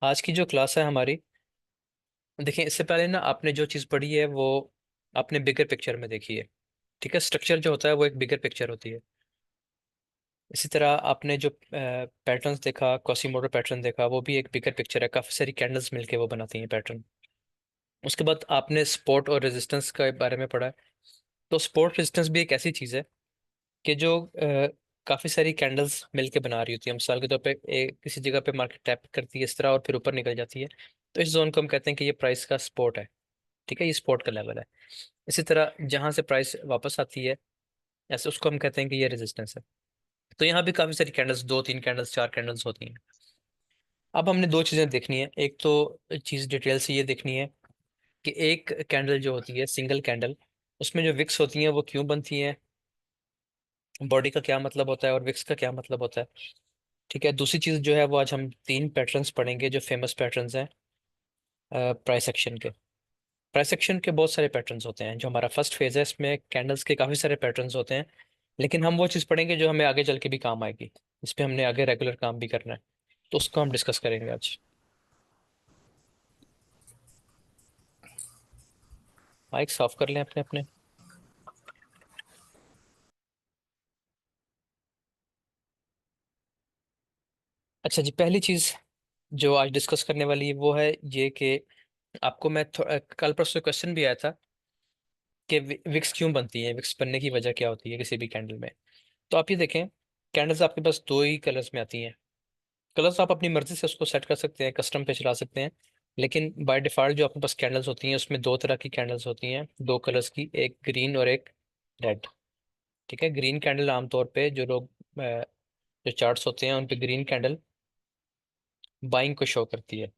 आज की जो क्लास है हमारी, देखिए इससे पहले ना आपने जो चीज़ पढ़ी है वो आपने बिगर पिक्चर में देखी है। ठीक है, स्ट्रक्चर जो होता है वो एक बिगर पिक्चर होती है। इसी तरह आपने जो पैटर्न्स देखा, क्वासीमोडो पैटर्न देखा, वो भी एक बिगर पिक्चर है। काफ़ी सारी कैंडल्स मिलके वो बनाती हैं पैटर्न। उसके बाद आपने सपोर्ट और रेजिस्टेंस के बारे में पढ़ा है। तो सपोर्ट रेजिस्टेंस भी एक ऐसी चीज़ है कि जो काफ़ी सारी कैंडल्स मिलके बना रही होती है। मिसाल के तौर पे किसी जगह पे मार्केट टैप करती है इस तरह और फिर ऊपर निकल जाती है, तो इस जोन को हम कहते हैं कि ये प्राइस का सपोर्ट है। ठीक है, ये सपोर्ट का लेवल है। इसी तरह जहां से प्राइस वापस आती है, ऐसे उसको हम कहते हैं कि ये रेजिस्टेंस है। तो यहाँ भी काफी सारी कैंडल्स, दो तीन कैंडल्स, चार कैंडल्स होती हैं। अब हमने दो चीजें देखनी है। एक तो चीज डिटेल से ये देखनी है कि एक कैंडल जो होती है, सिंगल कैंडल, उसमें जो विक्स होती हैं वो क्यों बनती हैं, बॉडी का क्या मतलब होता है और विक्स का क्या मतलब होता है। ठीक है, दूसरी चीज जो है वो आज हम तीन पैटर्न्स पढ़ेंगे जो फेमस पैटर्न्स हैं प्राइस एक्शन के। प्राइस एक्शन के बहुत सारे पैटर्न्स होते हैं। जो हमारा फर्स्ट फेज है इसमें कैंडल्स के काफी सारे पैटर्न्स होते हैं, लेकिन हम वो चीज़ पढ़ेंगे जो हमें आगे चल के भी काम आएगी, इस पे हमने आगे रेगुलर काम भी करना है। तो उसको हम डिस्कस करेंगे आज। माइक साफ कर लें अपने अपने। अच्छा जी, पहली चीज़ जो आज डिस्कस करने वाली है वो है ये कि आपको मैं कल परसों क्वेश्चन भी आया था कि विक्स क्यों बनती है, विक्स बनने की वजह क्या होती है किसी भी कैंडल में। तो आप ये देखें, कैंडल्स आपके पास दो ही कलर्स में आती हैं। कलर्स आप अपनी मर्जी से उसको सेट कर सकते हैं, कस्टम पे चला सकते हैं, लेकिन बाय डिफ़ॉल्ट जो आपके पास कैंडल्स होती हैं उसमें दो तरह की कैंडल्स होती हैं, दो कलर्स की, एक ग्रीन और एक रेड। ठीक है, ग्रीन कैंडल आमतौर पे जो लोग जो चार्ट्स होते हैं उन पे ग्रीन कैंडल बाइंग को शो करती है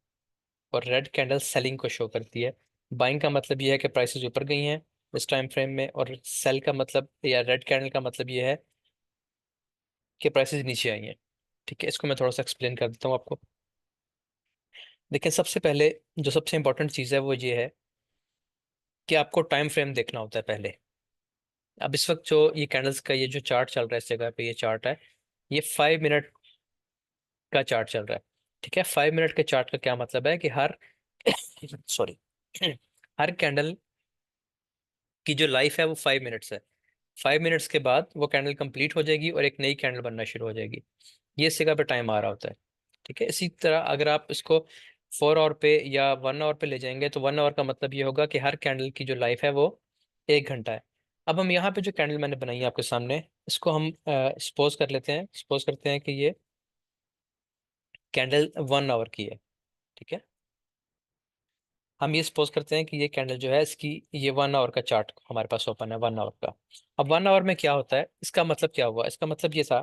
और रेड कैंडल सेलिंग को शो करती है। बाइंग का मतलब ये है कि प्राइसेस ऊपर गई हैं इस टाइम फ्रेम में, और सेल का मतलब या रेड कैंडल का मतलब ये है कि प्राइसेस नीचे आई हैं। ठीक है, इसको मैं थोड़ा सा एक्सप्लेन कर देता हूँ आपको। देखिए, सबसे पहले जो सबसे इंपॉर्टेंट चीज़ है वो ये है कि आपको टाइम फ्रेम देखना होता है पहले। अब इस वक्त जो ये कैंडल्स का ये जो चार्ट चल रहा है, इस जगह पे ये चार्ट है, ये 5 मिनट का चार्ट चल रहा है। ठीक है, 5 मिनट के चार्ट का क्या मतलब है कि हर सॉरी हर कैंडल की जो लाइफ है वो 5 मिनट्स है। 5 मिनट्स के बाद वो कैंडल कंप्लीट हो जाएगी और एक नई कैंडल बनना शुरू हो जाएगी। ये इस जगह पे टाइम आ रहा होता है। ठीक है, इसी तरह अगर आप इसको 4 आवर पे या 1 आवर पे ले जाएंगे तो 1 आवर का मतलब ये होगा कि हर कैंडल की जो लाइफ है वो 1 घंटा है। अब हम यहाँ पे जो कैंडल मैंने बनाई है आपके सामने, इसको हम सपोज कर लेते हैं, सपोज करते हैं कि ये कैंडल 1 आवर की है। ठीक है, हम ये सपोज करते हैं कि ये कैंडल जो है इसकी, ये 1 आवर का चार्ट हमारे पास ओपन है, 1 आवर का। अब 1 आवर में क्या होता है, इसका मतलब क्या हुआ, इसका मतलब ये था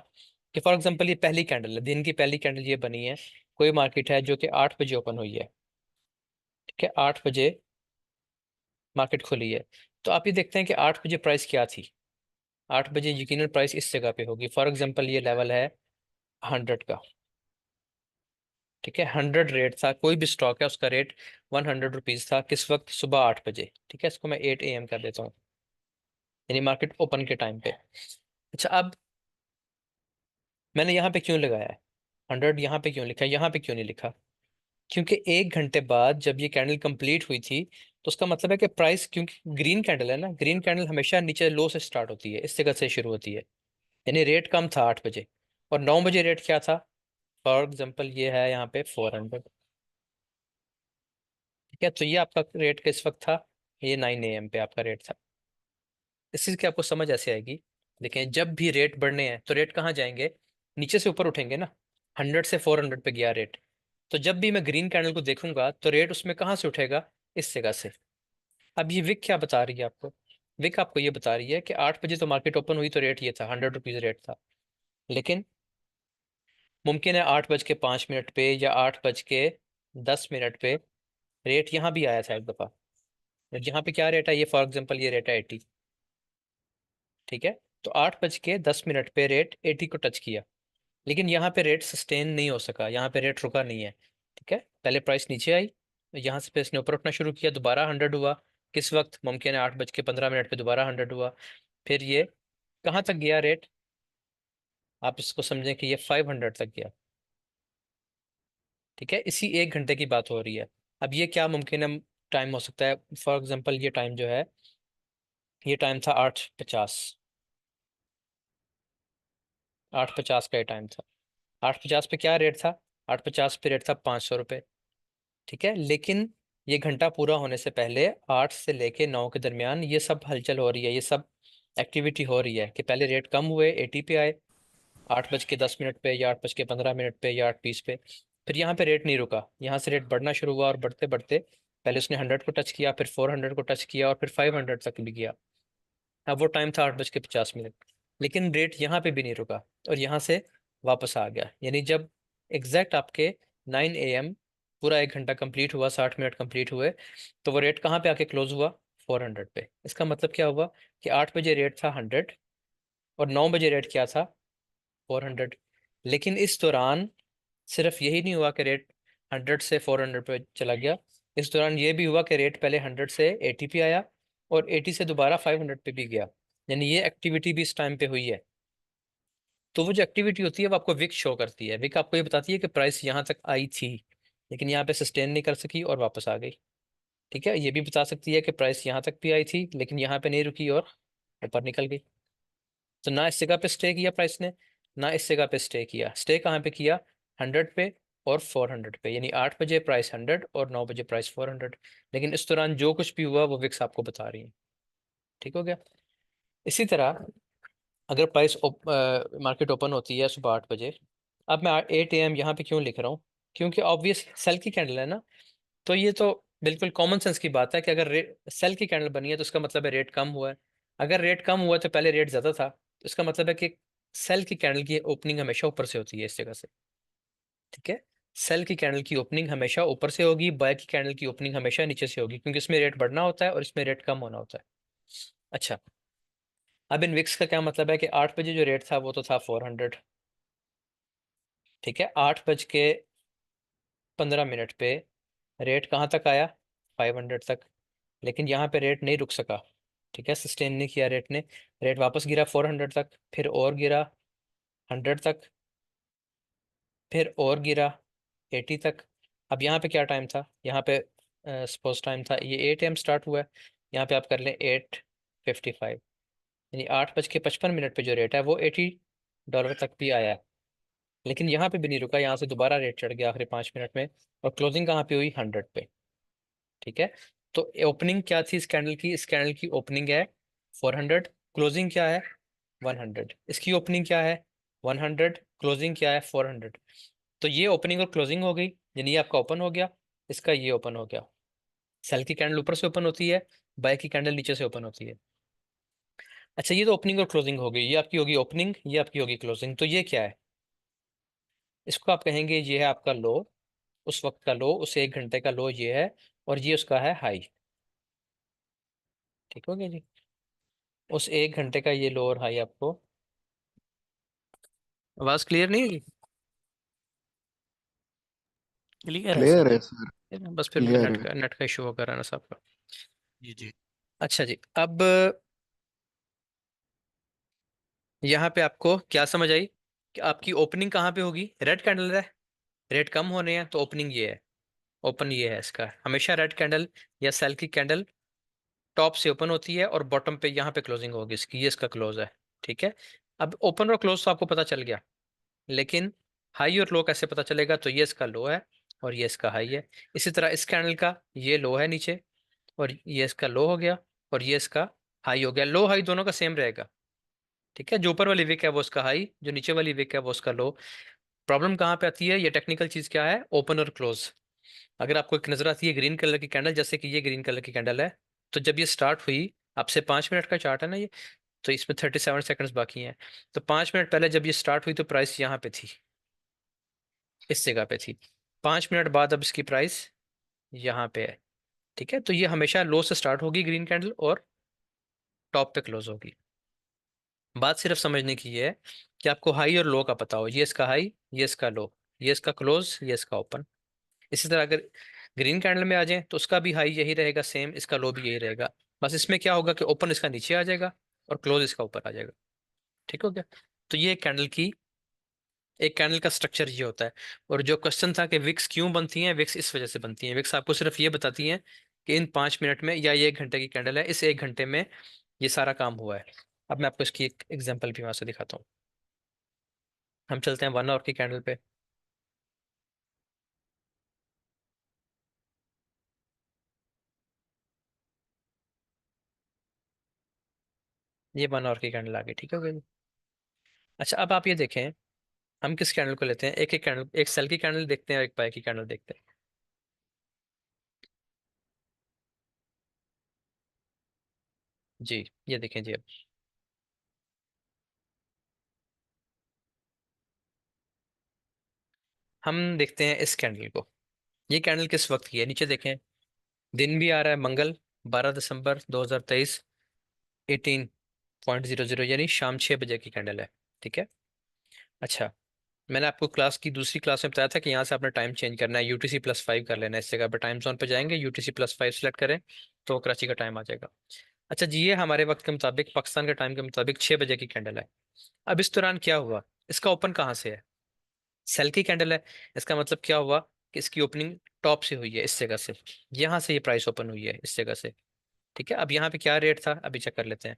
कि फॉर एग्जांपल ये पहली कैंडल है, दिन की पहली कैंडल ये बनी है। कोई मार्केट है जो कि 8 बजे ओपन हुई है। ठीक है, 8 बजे मार्केट खुली है। तो आप ये देखते हैं कि 8 बजे प्राइस क्या थी। 8 बजे यकीनन प्राइस इस जगह पे होगी। फॉर एग्जांपल ये लेवल है 100 का। ठीक है, 100 रेट था, कोई भी स्टॉक है उसका रेट 100 रुपीज था किस वक्त, सुबह 8 बजे। ठीक है, इसको मैं 8 AM कर देता हूँ, यानी मार्केट ओपन के टाइम पे। अच्छा, अब मैंने यहाँ पे क्यों लगाया है 100, यहाँ पे क्यों लिखा है, यहाँ पे क्यों नहीं लिखा? क्योंकि 1 घंटे बाद जब ये कैंडल कंप्लीट हुई थी, तो उसका मतलब है कि प्राइस, क्योंकि ग्रीन कैंडल है ना, ग्रीन कैंडल हमेशा नीचे लो से स्टार्ट होती है, इस जगह से शुरू होती है। यानी रेट कम था 8 बजे, और 9 बजे रेट क्या था? फॉर एग्जाम्पल ये है यहाँ पे 400। ठीक है, तो ये आपका रेट किस वक्त था? ये 9 AM पे आपका रेट था। इस चीज़ की आपको समझ ऐसे आएगी। देखें, जब भी रेट बढ़ने हैं तो रेट कहाँ जाएंगे? नीचे से ऊपर उठेंगे ना। 100 से 400 पे गया रेट, तो जब भी मैं ग्रीन कैंडल को देखूंगा तो रेट उसमें कहाँ से उठेगा? इस जगह से। अब ये विक क्या बता रही है आपको? विक आपको ये बता रही है कि 8 बजे तो मार्केट ओपन हुई तो रेट ये था, 100 रुपीज रेट था। लेकिन मुमकिन है 8 बज के 5 मिनट पे या 8 बज के 10 मिनट पे रेट यहाँ भी आया था एक दफा। यहाँ पे क्या रेट है, ये फॉर एग्जाम्पल ये रेट है 80। ठीक है, तो 8 बज के 10 मिनट पे रेट 80 को टच किया, लेकिन यहाँ पे रेट सस्टेन नहीं हो सका, यहाँ पे रेट रुका नहीं है। ठीक है, पहले प्राइस नीचे आई, यहाँ से पे इसने ऊपर उठना शुरू किया, दोबारा 100 हुआ। किस वक्त? मुमकिन है 8 बज के 15 मिनट पे दोबारा 100 हुआ। फिर ये कहाँ तक गया रेट? आप इसको समझें कि ये 500 तक गया। ठीक है, इसी 1 घंटे की बात हो रही है। अब ये क्या मुमकिन है टाइम हो सकता है? फॉर एग्जाम्पल ये टाइम जो है, ये टाइम था 8:50, 8:50 का ये टाइम था। 8:50 पे क्या रेट था? 8:50 पे रेट था 500 रुपये। ठीक है, लेकिन ये घंटा पूरा होने से पहले 8 से लेके 9 के दरमियान ये सब हलचल हो रही है, ये सब एक्टिविटी हो रही है कि पहले रेट कम हुए, 80 पे आए 8:10 पे, या 8:15 पे, या 8:20 पे। फिर यहाँ पे रेट नहीं रुका, यहाँ से रेट बढ़ना शुरू हुआ, और बढ़ते बढ़ते पहले उसने 100 को टच किया, फिर 400 को टच किया, और फिर 500 तक भी गया। अब वो टाइम था 8:50। लेकिन रेट यहाँ पे भी नहीं रुका, और यहाँ से वापस आ गया। यानी जब एग्जैक्ट आपके 9 AM पूरा 1 घंटा कंप्लीट हुआ, 60 मिनट कंप्लीट हुए, तो वो रेट कहाँ पे आके क्लोज हुआ? 400 पे। इसका मतलब क्या हुआ कि 8 बजे रेट था 100, और 9 बजे रेट क्या था? 400। लेकिन इस दौरान सिर्फ यही नहीं हुआ कि रेट 100 से 400 पे चला गया, इस दौरान ये भी हुआ कि रेट पहले 100 से 80 पे आया, और 80 से दोबारा 500 पे भी गया। यानी ये एक्टिविटी भी इस टाइम पे हुई है। तो वो जो एक्टिविटी होती है वो आपको विक शो करती है। विक आपको ये बताती है कि प्राइस यहाँ तक आई थी, लेकिन यहाँ पे सस्टेन नहीं कर सकी और वापस आ गई। ठीक है, ये भी बता सकती है कि प्राइस यहाँ तक भी आई थी, लेकिन यहाँ पे नहीं रुकी और ऊपर निकल गई। तो ना इस जगह पे स्टे किया प्राइस ने, ना इस जगह पे स्टे किया। स्टे कहाँ पे किया? 100 पे और 400 पे। यानी 8 बजे प्राइस 100 और 9 बजे प्राइस 400। लेकिन इस दौरान जो कुछ भी हुआ वो विक्स आपको बता रही है। ठीक हो गया। इसी तरह अगर प्राइस मार्केट ओपन होती है सुबह 8 बजे, अब मैं 8 AM यहाँ पे क्यों लिख रहा हूँ? क्योंकि ऑब्वियस सेल की कैंडल है ना। तो ये तो बिल्कुल कॉमन सेंस की बात है कि अगर सेल की कैंडल बनी है तो इसका मतलब है रेट कम हुआ है। अगर रेट कम हुआ तो पहले रेट ज़्यादा था, तो इसका मतलब है कि सेल की कैंडल की ओपनिंग हमेशा ऊपर से होती है इस जगह से। ठीक है, सेल की कैंडल की ओपनिंग हमेशा ऊपर से होगी, बाय की कैंडल की ओपनिंग हमेशा नीचे से होगी, क्योंकि इसमें रेट बढ़ना होता है और इसमें रेट कम होना होता है। अच्छा, अब इन विक्स का क्या मतलब है कि 8 बजे जो रेट था वो तो था 400। ठीक है, 8:15 पे रेट कहाँ तक आया? 500 तक। लेकिन यहाँ पे रेट नहीं रुक सका। ठीक है, सस्टेन नहीं किया रेट ने। रेट वापस गिरा 400 तक, फिर और गिरा 100 तक, फिर और गिरा 80 तक। अब यहाँ पे क्या टाइम था? यहाँ पे सपोज टाइम था, ये 8 AM स्टार्ट हुआ है, यहाँ पे आप कर लें 8:55। यानी 8:55 पे जो रेट है वो $80 तक भी आया है। लेकिन यहाँ पे भी नहीं रुका, यहाँ से दोबारा रेट चढ़ गया आखिरी 5 मिनट में, और क्लोजिंग कहाँ पे हुई? 100 पे। ठीक है, तो ओपनिंग क्या थी इस कैंडल की? इस कैंडल की ओपनिंग है 400, क्लोजिंग क्या है? 100। इसकी ओपनिंग क्या है? 100, क्लोजिंग क्या है? 400। तो ये ओपनिंग और क्लोजिंग हो गई, यानी ये आपका ओपन हो गया, इसका ये ओपन हो गया। सेल की कैंडल ऊपर से ओपन होती है, बाय की कैंडल नीचे से ओपन होती है। अच्छा, ये तो ओपनिंग और क्लोजिंग हो गई, ये आपकी होगी ओपनिंग, ये आपकी होगी क्लोजिंग। तो ये क्या है? इसको आप कहेंगे ये है आपका लो, उस वक्त का लो, उस 1 घंटे का लो ये है, और ये उसका है हाई। ठीक हो गया जी। उस 1 घंटे का ये लो और हाई आपको। आवाज क्लियर नहीं है? क्लियर है क्लियर सर। है सर। बस फिर मेरे क्लियर है। नेट का इशू होगा रहना साहब का। जी जी। अच्छा जी, अब यहाँ पे आपको क्या समझ आई कि आपकी ओपनिंग कहाँ पे होगी? रेड कैंडल है, रेट कम होने हैं तो ओपनिंग ये है, ओपन ये है इसका। हमेशा रेड कैंडल या सेल की कैंडल टॉप से ओपन होती है और बॉटम पे यहाँ पे क्लोजिंग होगी इसकी, ये इसका क्लोज है। ठीक है, अब ओपन और क्लोज तो आपको पता चल गया, लेकिन हाई और लो कैसे पता चलेगा? तो ये इसका लो है और ये इसका हाई है। इसी तरह इस कैंडल का ये लो है नीचे, और ये इसका लो हो गया, और ये इसका हाई हो गया। लो हाई दोनों का सेम रहेगा। ठीक है, जो ऊपर वाली विक है वो उसका हाई, जो नीचे वाली विक है वो उसका लो। प्रॉब्लम कहाँ पे आती है? ये टेक्निकल चीज क्या है? ओपन और क्लोज। अगर आपको एक नजर आती है ग्रीन कलर की कैंडल, जैसे कि ये ग्रीन कलर की कैंडल है, तो जब ये स्टार्ट हुई, आपसे 5 मिनट का चार्ट है ना ये, तो इसमें 37 सेकंड्स बाकी हैं। तो 5 मिनट पहले जब ये स्टार्ट हुई तो प्राइस यहाँ पे थी, इस जगह पे थी। 5 मिनट बाद अब इसकी प्राइस यहाँ पे है। ठीक है, तो ये हमेशा लो से स्टार्ट होगी ग्रीन कैंडल, और टॉप पे क्लोज होगी। बात सिर्फ समझने की ये है कि आपको हाई और लो का पता हो, ये इसका हाई, ये इसका लो, ये इसका क्लोज, ये इसका ओपन। इसी तरह अगर ग्रीन कैंडल में आ जाए तो उसका भी हाई यही रहेगा सेम, इसका लो भी यही रहेगा। बस इसमें क्या होगा कि ओपन इसका नीचे आ जाएगा और क्लोज इसका ऊपर आ जाएगा। ठीक हो गया। तो ये कैंडल की एक कैंडल का स्ट्रक्चर ये होता है। और जो क्वेश्चन था कि विक्स क्यों बनती हैं, विक्स इस वजह से बनती हैं। विक्स आपको सिर्फ ये बताती हैं कि इन 5 मिनट में, या ये 1 घंटे की कैंडल है, इस 1 घंटे में ये सारा काम हुआ है। अब मैं आपको इसकी एक एग्जांपल भी वहां से दिखाता हूँ। हम चलते हैं 1 आवर की कैंडल पे। ये 1 आवर की कैंडल आ गई, ठीक है भाई। अच्छा, अब आप ये देखें, हम किस कैंडल को लेते हैं, एक एक कैंडल, एक सेल की कैंडल देखते हैं और एक बाय की कैंडल देखते हैं। जी, ये देखें जी। अब हम देखते हैं इस कैंडल को। ये कैंडल किस वक्त की है, नीचे देखें। दिन भी आ रहा है मंगल, 12 दिसंबर 2023, 18:00, यानी शाम 6 बजे की कैंडल है। ठीक है। अच्छा, मैंने आपको क्लास की दूसरी क्लास में बताया था कि यहाँ से आपने टाइम चेंज करना है, UTC+5 कर लेना है। इस जगह पर टाइम जोन पे जाएंगे, UTC+5 सेलेक्ट करें तो कराची का टाइम आ जाएगा। अच्छा जी, ये हमारे वक्त के मुताबिक, पाकिस्तान के टाइम के मुताबिक 6 बजे की कैंडल है। अब इस दौरान क्या हुआ, इसका ओपन कहाँ से है, सेल की कैंडल है। इसका मतलब क्या हुआ कि इसकी ओपनिंग टॉप से हुई है, इस जगह से। यहाँ से ये प्राइस ओपन हुई है, इस जगह से। ठीक है। अब यहाँ पे क्या रेट था, अभी चेक कर लेते हैं।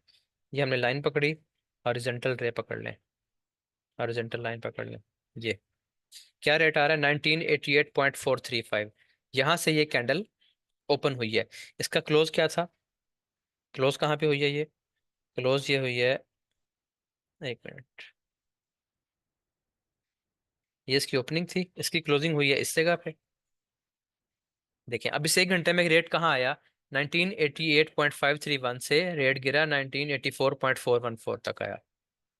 ये हमने लाइन पकड़ी, हॉरिजॉन्टल रे पकड़ लें, हॉरिजॉन्टल लाइन पकड़ लें। ये क्या रेट आ रहा है, 1988.435। यहाँ से ये कैंडल ओपन हुई है। इसका क्लोज क्या था, क्लोज कहाँ पे हुई है ये, क्लोज ये हुई है, एक मिनट, ये इसकी ओपनिंग थी, इसकी क्लोजिंग हुई है इस जगह पे। देखें, अब इस 1 घंटे में रेट कहाँ आया, 1988.531 से रेट गिरा 1984.414 तक आया।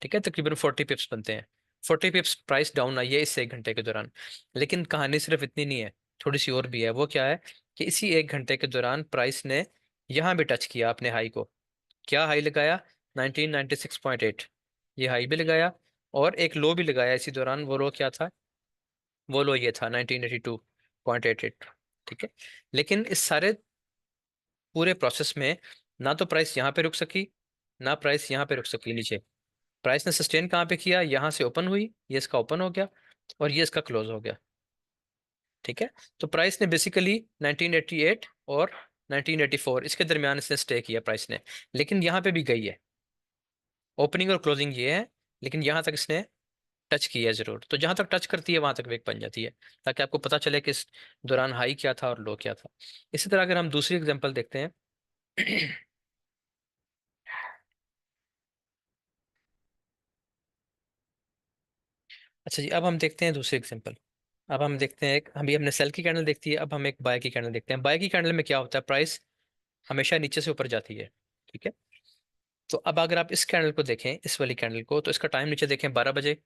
ठीक है, तकरीबन 40 पिप्स बनते हैं। 40 पिप्स प्राइस डाउन आई है इस 1 घंटे के दौरान। लेकिन कहानी सिर्फ इतनी नहीं है, थोड़ी सी और भी है। वो क्या है कि इसी 1 घंटे के दौरान प्राइस ने यहाँ भी टच किया अपने हाई को। क्या हाई लगाया, 1996.8, ये हाई भी लगाया। और एक लो भी लगाया इसी दौरान। वो लो क्या था, वो लो ये था 1982.88। ठीक है। लेकिन इस सारे पूरे प्रोसेस में ना तो प्राइस यहाँ पे रुक सकी, ना प्राइस यहाँ पे रुक सकी नीचे। प्राइस ने सस्टेन कहाँ पे किया, यहाँ से ओपन हुई, ये इसका ओपन हो गया और ये इसका क्लोज हो गया। ठीक है। तो प्राइस ने बेसिकली 1988 और 1984 इसके दरमियान इसने स्टे किया प्राइस ने। लेकिन यहाँ पे भी गई है, ओपनिंग और क्लोजिंग ये है, लेकिन यहाँ तक इसने टच किया है जरूर। तो जहां तक टच करती है वहां तक वेक बन जाती है, ताकि आपको पता चले कि इस दौरान हाई क्या था और लो क्या था। इसी तरह अगर हम दूसरी एग्जांपल देखते हैं। अच्छा जी, अब हम देखते हैं दूसरी एग्जांपल। अब हम देखते हैं, एक अभी हमने सेल की कैंडल देखती है, अब हम एक बाय की कैंडल देखते हैं। बाय की कैंडल में क्या होता है, प्राइस हमेशा नीचे से ऊपर जाती है। ठीक है। तो अब अगर आप इस कैंडल को देखें, इस वाली कैंडल को, तो इसका टाइम नीचे देखें, 12 बजे।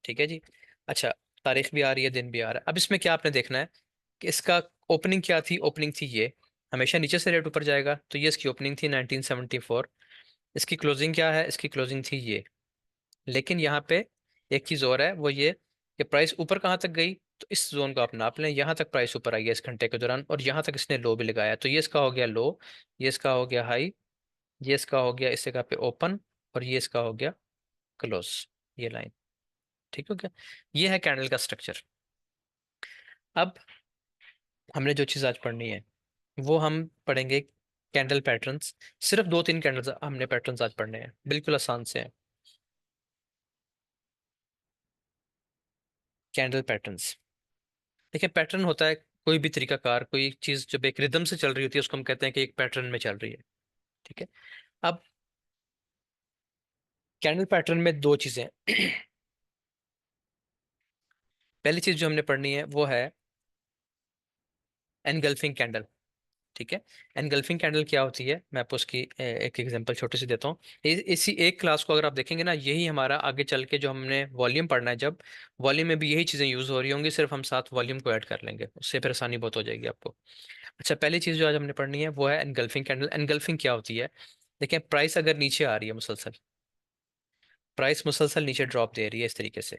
ठीक है जी। अच्छा, तारीख भी आ रही है, दिन भी आ रहा है। अब इसमें क्या आपने देखना है कि इसका ओपनिंग क्या थी, ओपनिंग थी ये, हमेशा नीचे से रेट ऊपर जाएगा, तो ये इसकी ओपनिंग थी 1974। इसकी क्लोजिंग क्या है, इसकी क्लोजिंग थी ये। लेकिन यहाँ पे एक चीज़ और है, वो ये कि प्राइस ऊपर कहाँ तक गई। तो इस जोन को आप नाप लें, यहाँ तक प्राइस ऊपर आई है इस घंटे के दौरान, और यहाँ तक इसने लो भी लगाया। तो ये इसका हो गया लो, ये इसका हो गया हाई, ये इसका हो गया इस जगह पे ओपन, और ये इसका हो गया क्लोज, ये लाइन। ठीक हो गया। ये है कैंडल का स्ट्रक्चर। अब हमने जो चीज़ आज पढ़नी है वो हम पढ़ेंगे कैंडल पैटर्न्स। सिर्फ 2-3 कैंडल्स हमने पैटर्न्स आज पढ़ने हैं, बिल्कुल आसान से हैं। कैंडल पैटर्न्स, देखिए पैटर्न होता है कोई भी तरीकाकार, कोई चीज़ जब एक रिदम से चल रही होती है उसको हम कहते हैं कि एक पैटर्न में चल रही है। ठीक है। अब कैंडल पैटर्न में दो चीज़ें हैं। पहली चीज़ जो हमने पढ़नी है वो है एनगल्फिंग कैंडल। ठीक है। एनगल्फिंग कैंडल क्या होती है, मैं आपको उसकी एक एग्जांपल छोटी सी देता हूँ। इसी एक क्लास को अगर आप देखेंगे ना, यही हमारा आगे चल के जो हमने वॉल्यूम पढ़ना है, जब वॉल्यूम में भी यही चीज़ें यूज़ हो रही होंगी, सिर्फ हम साथ वॉल्यूम को ऐड कर लेंगे, उससे फिर आसानी बहुत हो जाएगी आपको। अच्छा, पहली चीज़ जो आज हमने पढ़नी है वो है एनगल्फिंग कैंडल। एनगल्फिंग क्या होती है, देखिए प्राइस अगर नीचे आ रही है मुसलसल, प्राइस मुसलसल नीचे ड्रॉप दे रही है इस तरीके से।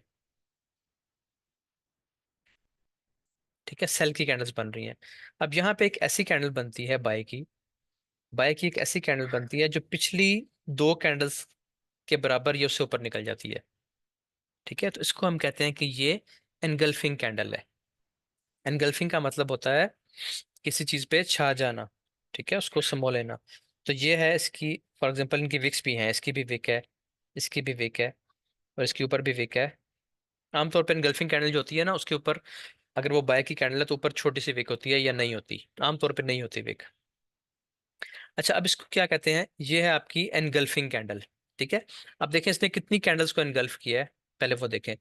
ठीक है, सेल की कैंडल्स बन रही हैं। अब यहाँ पे एक ऐसी कैंडल बनती है बाय की, बाय की एक ऐसी कैंडल बनती है जो पिछली 2 कैंडल्स के बराबर या उससे ऊपर निकल जाती है। ठीक है, तो इसको हम कहते हैं कि ये एनगल्फिंग कैंडल है। एनगल्फिंग का मतलब होता है किसी चीज पे छा जाना, ठीक है, उसको समो लेना। तो ये है इसकी, फॉर एग्जांपल इनकी विक्स भी हैं, इसकी भी विक है, इसकी भी विक है, और इसके ऊपर भी विक है। आमतौर पर एनगल्फिंग कैंडल जो होती है ना, उसके ऊपर अगर वो बाय की कैंडल है तो ऊपर छोटी सी विक होती है या नहीं होती, आमतौर पर नहीं होती विक। अच्छा, अब इसको क्या कहते हैं, ये है आपकी एनगल्फिंग कैंडल। ठीक है, अब देखें इसने कितनी कैंडल्स को एनगल्फ किया है, पहले वो देखें।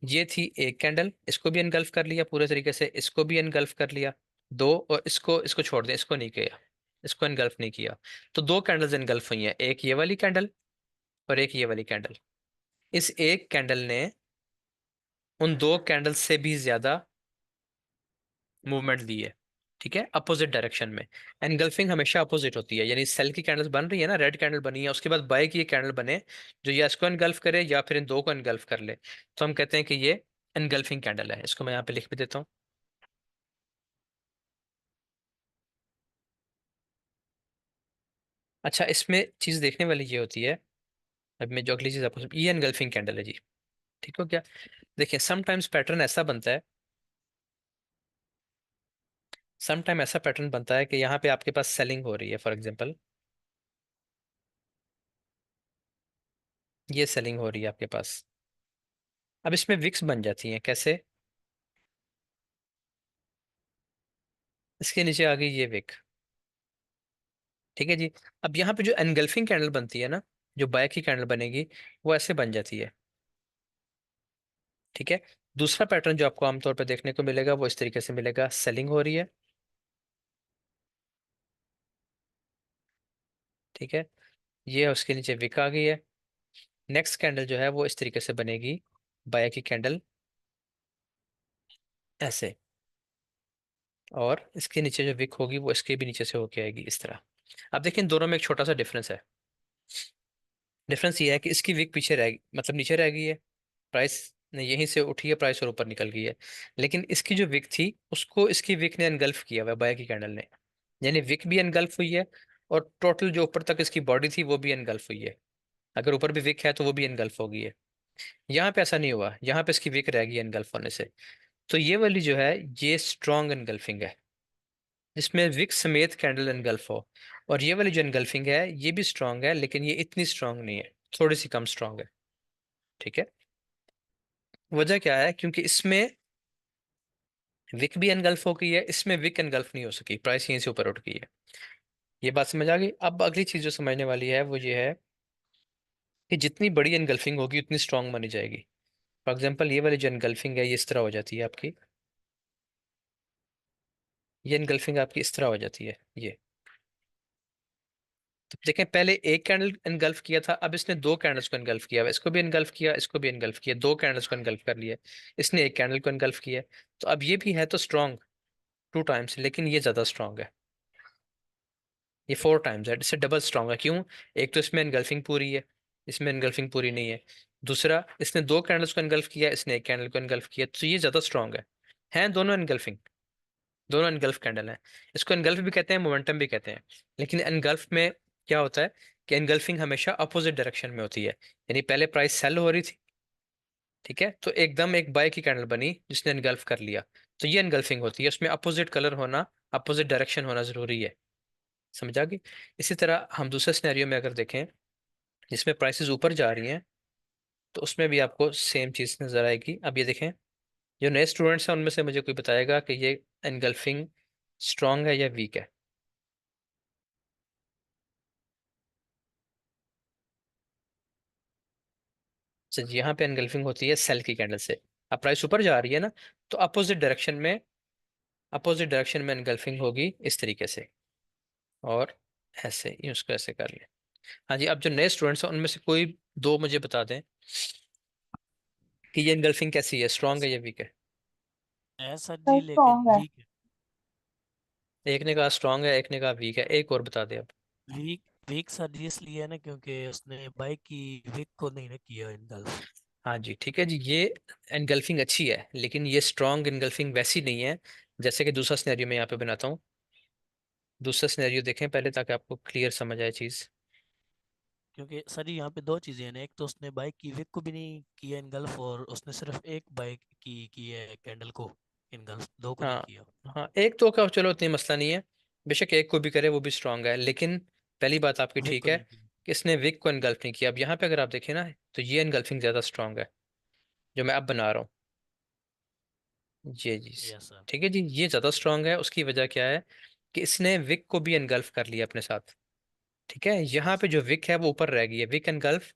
ये थी एक कैंडल, इसको भी एनगल्फ कर लिया पूरे तरीके से, इसको भी एनगल्फ कर लिया दो, और इसको इसको छोड़ दें, इसको नहीं किया, इसको एनगल्फ नहीं किया। तो दो कैंडल्स एनगल्फ हुई हैं, एक ये वाली कैंडल और एक ये वाली कैंडल। इस एक कैंडल ने उन दो कैंडल से भी ज्यादा मूवमेंट दी है। ठीक है, अपोजिट डायरेक्शन में। एनगल्फिंग हमेशा अपोजिट होती है, यानी सेल की कैंडल्स बन रही है ना, रेड कैंडल बनी है, उसके बाद बाय की ये कैंडल बने जो या इसको एनगल्फ करे या फिर इन दो को एनगल्फ कर ले, तो हम कहते हैं कि ये एनगल्फिंग कैंडल है। इसको मैं यहाँ पे लिख भी देता हूँ। अच्छा, इसमें चीज देखने वाली ये होती है, अब मैं जो अगली चीज आपको, ये एनगल्फिंग कैंडल है जी। ठीक हो क्या? देखिए, समटाइम्स पैटर्न ऐसा बनता है, समटाइम ऐसा पैटर्न बनता है कि यहाँ पे आपके पास सेलिंग हो रही है, फॉर एग्जांपल ये सेलिंग हो रही है आपके पास। अब इसमें विक्स बन जाती हैं, कैसे? इसके नीचे आ गई ये विक। ठीक है जी। अब यहाँ पे जो एनगल्फिंग कैंडल बनती है ना, जो बाय की कैंडल बनेगी, वो ऐसे बन जाती है। ठीक है, दूसरा पैटर्न जो आपको आमतौर पर देखने को मिलेगा वो इस तरीके से मिलेगा, सेलिंग हो रही है। ठीक है, ये उसके नीचे विक आ गई है। नेक्स्ट कैंडल जो है वो इस तरीके से बनेगी, बाय की कैंडल ऐसे, और इसके नीचे जो विक होगी वो इसके भी नीचे से होके आएगी इस तरह। अब देखिए, इन दोनों में एक छोटा सा डिफरेंस है। डिफरेंस ये है कि इसकी विक पीछे रह, मतलब नीचे रह गई है, प्राइस ने यहीं से उठी है प्राइस और ऊपर निकल गई है। लेकिन इसकी जो विक थी उसको इसकी विक ने एनगल्फ किया हुआ है, बाय की कैंडल ने, यानी विक भी एनगल्फ हुई है, और टोटल जो ऊपर तक इसकी बॉडी थी वो भी एनगल्फ हुई है। अगर ऊपर भी विक है तो वो भी एनगल्फ हो गई है। यहाँ पे ऐसा नहीं हुआ, यहाँ पे इसकी विक रह गई एनगल्फ होने से। तो ये वाली जो है, ये स्ट्रॉन्ग एनगल्फिंग है, जिसमें विक समेत कैंडल एनगल्फ हो। और ये वाली जो एनगल्फिंग है ये भी स्ट्रांग है, लेकिन ये इतनी स्ट्रांग नहीं है, थोड़ी सी कम स्ट्रांग है। ठीक है, वजह क्या है, क्योंकि इसमें विक भी एनगल्फ हो गई है, इसमें विक एनगल्फ नहीं हो सकी, प्राइस यहीं से ऊपर उठ गई है। ये बात समझ आ गई? अब अगली चीज जो समझने वाली है वो ये है कि जितनी बड़ी एनगल्फिंग होगी उतनी स्ट्रांग मानी जाएगी। फॉर एग्जाम्पल ये वाली जो एनगल्फिंग है ये इस तरह हो जाती है आपकी, ये एनगल्फिंग आपकी इस तरह हो जाती है ये। तो देखें, पहले एक कैंडल एनगल्फ किया था, अब इसने दो कैंडल्स को एनगल्फ किया हुआ है, इसको भी एनगल्फ किया, इसको भी एनगल्फ किया, दो कैंडल्स को एनगल्फ कर लिया। इसने एक कैंडल को एनगल्फ किया। तो अब ये भी है तो स्ट्रांग, टू टाइम्स, लेकिन ये ज्यादा स्ट्रांग है, ये फोर टाइम्स है, इससे डबल स्ट्रांग है। क्यों? एक तो इसमें एनगल्फिंग पूरी है, इसमें एनगल्फिंग पूरी नहीं है। दूसरा, इसने दो कैंडल्स को एनगल्फ किया, इसने एक कैंडल को एनगल्फ किया, तो ये ज्यादा स्ट्रांग है। हैं दोनों एनगल्फिंग, दोनों एनगल्फ कैंडल हैं। इसको एनगल्फ भी कहते हैं, मोमेंटम भी कहते हैं। लेकिन एनगल्फ में क्या होता है कि एनगल्फिंग हमेशा अपोजिट डायरेक्शन में होती है, यानी पहले प्राइस सेल हो रही थी, ठीक है, तो एकदम एक बाय की कैंडल बनी जिसने एनगल्फ कर लिया, तो ये एनगल्फिंग होती है, उसमें अपोजिट कलर होना, अपोजिट डायरेक्शन होना जरूरी है। समझ आ गई? इसी तरह हम दूसरे सिनेरियो में अगर देखें जिसमें प्राइसेस ऊपर जा रही हैं, तो उसमें भी आपको सेम चीज़ नजर आएगी। अब ये देखें, जो नए स्टूडेंट्स हैं उनमें से मुझे कोई बताएगा कि ये एनगल्फिंग स्ट्रांग है या वीक है? तो यहाँ पे एनगल्फिंग होती है सेल की कैंडल से। अब प्राइस ऊपर जा रही है ना, तो अपोजिट डायरेक्शन में एनगल्फिंग होगी इस तरीके से, और ऐसे ही उसको ऐसे कर ले। हाँ जी, अब जो नए स्टूडेंट्स हैं उनमें से कोई दो मुझे बता दें कि ये एनगल्फिंग कैसी है, स्ट्रांग है या वीक है? ऐसा तो जी, लेकिन स्ट्रॉन्ग है। वीक है। एक ने कहा स्ट्रांग है, एक ने कहा वीक है, एक और बता दे अब। वीक वीक सर इसलिए है ना क्योंकि उसने बाइक की विक को नहीं ना किया इनगल्फ। हाँ जी, ठीक है जी, ये एनगल्फिंग अच्छी है, लेकिन ये स्ट्रांग एनगल्फिंग वैसी नहीं है। जैसे कि दूसरा सिनेरियो मैं यहाँ पे बनाता हूँ, दूसरा सिनेरियो देखें पहले ताकि आपको क्लियर समझ आए चीज़। क्योंकि सर जी यहाँ पे दो चीज़ें हैं ना, एक तो उसने बाइक की विक को भी नहीं किया इनगल्फ, और उसने सिर्फ एक बाइक की है कैंडल को इनगल्फ, दो को नहीं हाँ किया। हाँ, एक तो का चलो इतनी मसला नहीं है, बेशक एक को भी करे वो भी स्ट्रांग है, लेकिन पहली बात आपकी विक ठीक को है नहीं किया। कि इसने विक को एनगल्फ नहीं किया। अब यहाँ पे अगर आप देखें ना, तो ये एनगल्फिंग ज़्यादा स्ट्रांग है जो मैं अब बना रहा हूँ। ये जी, यस सर। ठीक है जी, ये ज़्यादा स्ट्रांग है। उसकी वजह क्या है कि इसने विक को भी एनगल्फ कर लिया अपने साथ। ठीक है, यहाँ यस पे सर। जो विक है वो ऊपर रह गई है, विक एनगल्फ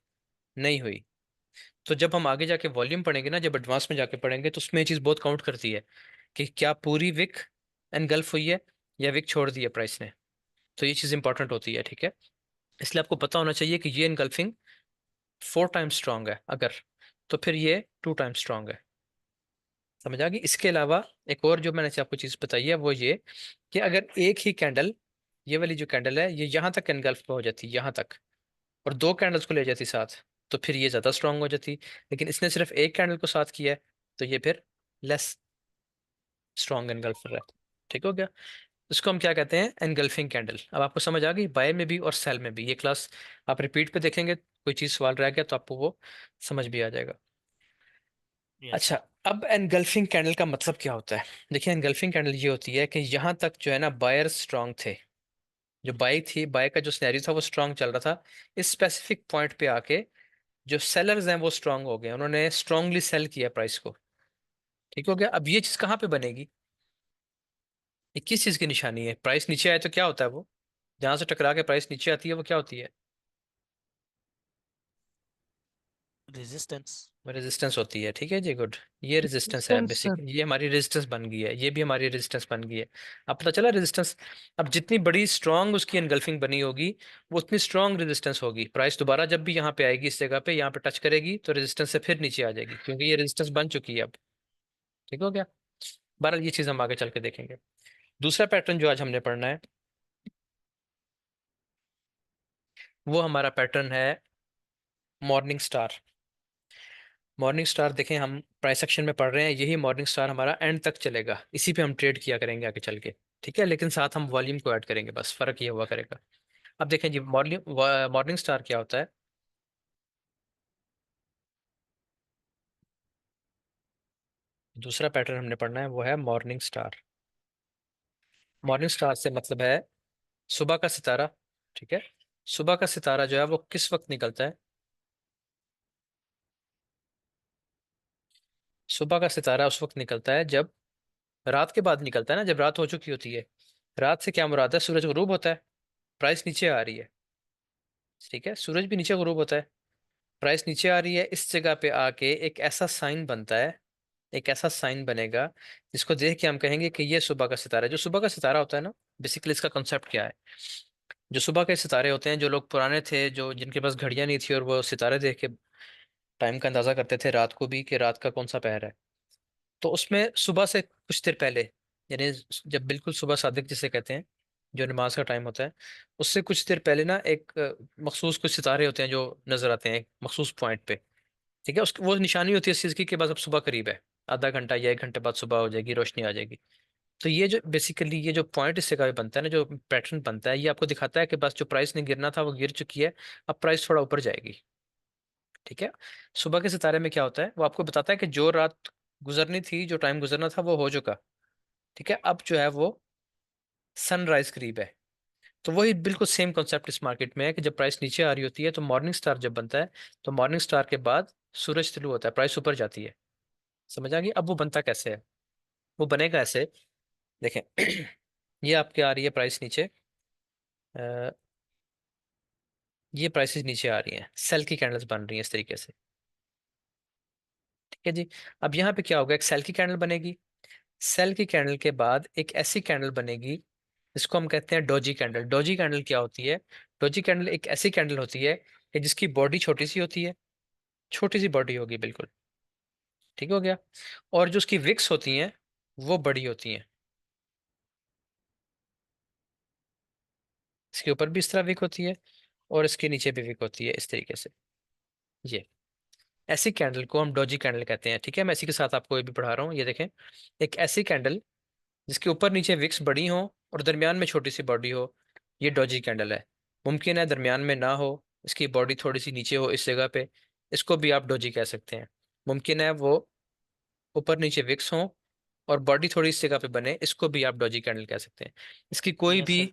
नहीं हुई। तो जब हम आगे जाके वॉल्यूम पढ़ेंगे ना, जब एडवांस में जाके पढ़ेंगे, तो उसमें ये चीज़ बहुत काउंट करती है कि क्या पूरी विक एनगल्फ हुई है या विक छोड़ दी है प्राइस ने। तो ये चीज़ इंपॉर्टेंट होती है, ठीक है। इसलिए आपको पता होना चाहिए कि ये एनगल्फिंग 4 टाइम्स स्ट्रांग है अगर, तो फिर ये 2 टाइम्स स्ट्रांग है। समझ आ गई। इसके अलावा एक और जो मैंने से आपको चीज़ बताई है वो ये कि अगर एक ही कैंडल, ये वाली जो कैंडल है ये यहाँ तक एनगल्फ हो जाती, यहाँ तक, और 2 कैंडल्स को ले जाती साथ, तो फिर ये ज़्यादा स्ट्रांग हो जाती। लेकिन इसने सिर्फ एक कैंडल को साथ किया है, तो ये फिर लेस स्ट्रांग एनगल्फर है। ठीक हो गया। इसको हम क्या कहते हैं, एनगल्फिंग कैंडल। अब आपको समझ आ गई, बाय में भी और सेल में भी। ये क्लास आप रिपीट पे देखेंगे, कोई चीज़ सवाल रह गया तो आपको वो समझ भी आ जाएगा। यस अच्छा, सर। अब एनगल्फिंग कैंडल का मतलब क्या होता है। देखिए, एनगल्फिंग कैंडल ये होती है कि यहाँ तक जो है ना बायर स्ट्रांग थे, जो बाई थी, बाय का जो सिनेरियो था वो स्ट्रांग चल रहा था। इस स्पेसिफिक पॉइंट पे आके जो सेलर्स हैं वो स्ट्रांग हो गए, उन्होंने स्ट्रांगली सेल किया प्राइस को। ठीक हो गया। अब ये चीज़ कहाँ पे बनेगी, ये किस चीज़ की निशानी है। प्राइस नीचे आए तो क्या होता है, वो जहां से टकरा के प्राइस नीचे आती है वो क्या होती है, रेजिस्टेंस। रेजिस्टेंस होती है। ठीक है जी, गुड। ये रेजिस्टेंस है डिस्टेंस बेसिक, सर। ये हमारी रेजिस्टेंस बन गई है, ये भी हमारी रेजिस्टेंस बन गई है। अब पता चला रेजिस्टेंस। अब जितनी बड़ी स्ट्रांग उसकी एनगल्फिंग बनी होगी, वो उतनी स्ट्रांग रेजिस्टेंस होगी। प्राइस दोबारा जब भी यहाँ पे आएगी, इस जगह पे यहाँ पे टच करेगी, तो रेजिस्टेंस से फिर नीचे आ जाएगी, क्योंकि ये रेजिस्टेंस बन चुकी है अब। ठीक हो गया। बहरहाल ये चीज़ हम आगे चल के देखेंगे। दूसरा पैटर्न जो आज हमने पढ़ना है, वो हमारा पैटर्न है मॉर्निंग स्टार। मॉर्निंग स्टार देखें, हम प्राइस एक्शन में पढ़ रहे हैं, यही मॉर्निंग स्टार हमारा एंड तक चलेगा, इसी पे हम ट्रेड किया करेंगे आगे चल के। ठीक है, लेकिन साथ हम वॉल्यूम को ऐड करेंगे, बस फर्क ये हुआ करेगा। अब देखें जी, मॉर्निंग मॉर्निंग स्टार क्या होता है। दूसरा पैटर्न हमने पढ़ना है वो है मॉर्निंग स्टार। मॉर्निंग स्टार से मतलब है सुबह का सितारा। ठीक है, सुबह का सितारा जो है वो किस वक्त निकलता है। सुबह का सितारा उस वक्त निकलता है जब, रात के बाद निकलता है ना, जब रात हो चुकी होती है। रात से क्या मुराद है, सूरज गुरूब होता है, प्राइस नीचे आ रही है। ठीक है, सूरज भी नीचे गुरूब होता है, प्राइस नीचे आ रही है। इस जगह पे आके एक ऐसा साइन बनता है, एक ऐसा साइन बनेगा जिसको देख के हम कहेंगे कि ये सुबह का सितारा है। जो सुबह का सितारा होता है ना, बेसिकली इसका कॉन्सेप्ट क्या है। जो सुबह के सितारे होते हैं, जो लोग पुराने थे, जो जिनके पास घड़ियां नहीं थी और वो सितारे देख के टाइम का अंदाजा करते थे, रात को भी कि रात का कौन सा पहर है, तो उसमें सुबह से कुछ देर पहले, यानी जब बिल्कुल सुबह सादिक जिसे कहते हैं, जो नमाज का टाइम होता है, उससे कुछ देर पहले ना एक मखसूस कुछ सितारे होते हैं जो नजर आते हैं एक मखसूस पॉइंट पे। ठीक है, उस वो निशानी होती है इस चीज़ की कि बस अब सुबह करीब है, आधा घंटा या 1 घंटे बाद सुबह हो जाएगी, रोशनी आ जाएगी। तो ये जो बेसिकली ये जो पॉइंट इससे का बनता है ना, जो पैटर्न बनता है, ये आपको दिखाता है कि बस जो प्राइस ने गिरना था वो गिर चुकी है, अब प्राइस थोड़ा ऊपर जाएगी। ठीक है। सुबह के सितारे में क्या होता है, वो आपको बताता है कि जो रात गुजरनी थी, जो टाइम गुजरना था वो हो चुका। ठीक है, अब जो है वो सनराइज करीब है। तो वही बिल्कुल सेम कॉन्सेप्ट इस मार्केट में है कि जब प्राइस नीचे आ रही होती है, तो मॉर्निंग स्टार जब बनता है, तो मॉर्निंग स्टार के बाद सूरज तुलू होता है, प्राइस ऊपर जाती है। समझ आ गई। अब वो बनता कैसे है, वो बनेगा ऐसे। देखें ये आपके आ रही है प्राइस नीचे, अ, ये प्राइसेस नीचे आ रही हैं, सेल की कैंडल्स बन रही हैं इस तरीके से। ठीक है जी। अब यहाँ पे क्या होगा, एक सेल की कैंडल बनेगी, सेल की कैंडल के बाद एक ऐसी कैंडल बनेगी जिसको हम कहते हैं डोजी कैंडल। डोजी कैंडल क्या होती है, डोजी कैंडल एक ऐसी कैंडल होती है कि जिसकी बॉडी छोटी सी होती है, छोटी सी बॉडी होगी बिल्कुल। ठीक हो गया। और जो उसकी विक्स होती हैं वो बड़ी होती हैं, इसके ऊपर भी इस तरह विक होती है और इसके नीचे भी विक होती है इस तरीके से। ये ऐसी कैंडल को हम डोजी कैंडल कहते हैं। ठीक है, मैं इसी के साथ आपको ये भी पढ़ा रहा हूँ, ये देखें। एक ऐसी कैंडल जिसके ऊपर नीचे विक्स बड़ी हो और दरमियान में छोटी सी बॉडी हो, ये डोजी कैंडल है। मुमकिन है दरमियान में ना हो, इसकी बॉडी थोड़ी सी नीचे हो इस जगह पे, इसको भी आप डोजी कह सकते हैं। मुमकिन है वो ऊपर नीचे विक्स हो और बॉडी थोड़ी इस जगह पे बने, इसको भी आप डोजी कैंडल कह सकते हैं। इसकी कोई यस भी। सर।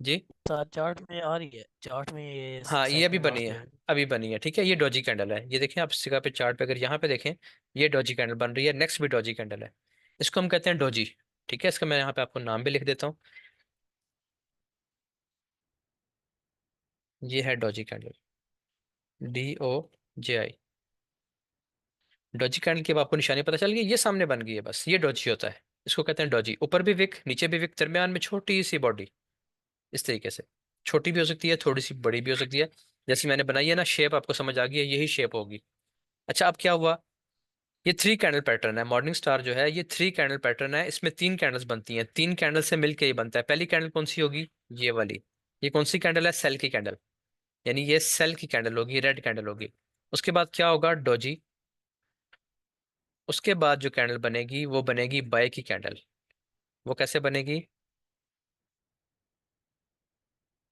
जी। चार्ट में आ रही है, चार्ट में ये हाँ ये अभी सेकंड बनी लास्ट है, है। अभी बनी है, ठीक है। ये डोजी कैंडल है, ये देखें आप इस जगह पे चार्ट पे, अगर यहाँ पे देखें ये डोजी कैंडल बन रही है, नेक्स्ट भी डोजी कैंडल है। इसको हम कहते हैं डोजी। ठीक है, इसका मैं यहाँ पे आपको नाम भी लिख देता हूँ। ये है doji candle, DOJI। Doji candle की अब आपको निशानी पता चल गई, ये सामने बन गई है, बस ये डोजी होता है। इसको कहते हैं डोजी। ऊपर भी विक, नीचे भी विक, दरमियान में छोटी सी बॉडी, इस तरीके से। छोटी भी हो सकती है, थोड़ी सी बड़ी भी हो सकती है। जैसे मैंने बनाई है ना शेप, आपको समझ आ गई है, यही शेप होगी। अच्छा अब क्या हुआ, ये थ्री कैंडल पैटर्न है। मॉर्निंग स्टार जो है ये थ्री कैंडल पैटर्न है, इसमें तीन कैंडल्स बनती हैं, तीन कैंडल से मिलके ये बनता है। पहली कैंडल कौन सी होगी, ये वाली। ये कौन सी कैंडल है, सेल की कैंडल, यानी ये सेल की कैंडल होगी, रेड कैंडल होगी। उसके बाद क्या होगा, डोजी। उसके बाद जो कैंडल बनेगी वो बनेगी बाय की कैंडल। वो कैसे बनेगी,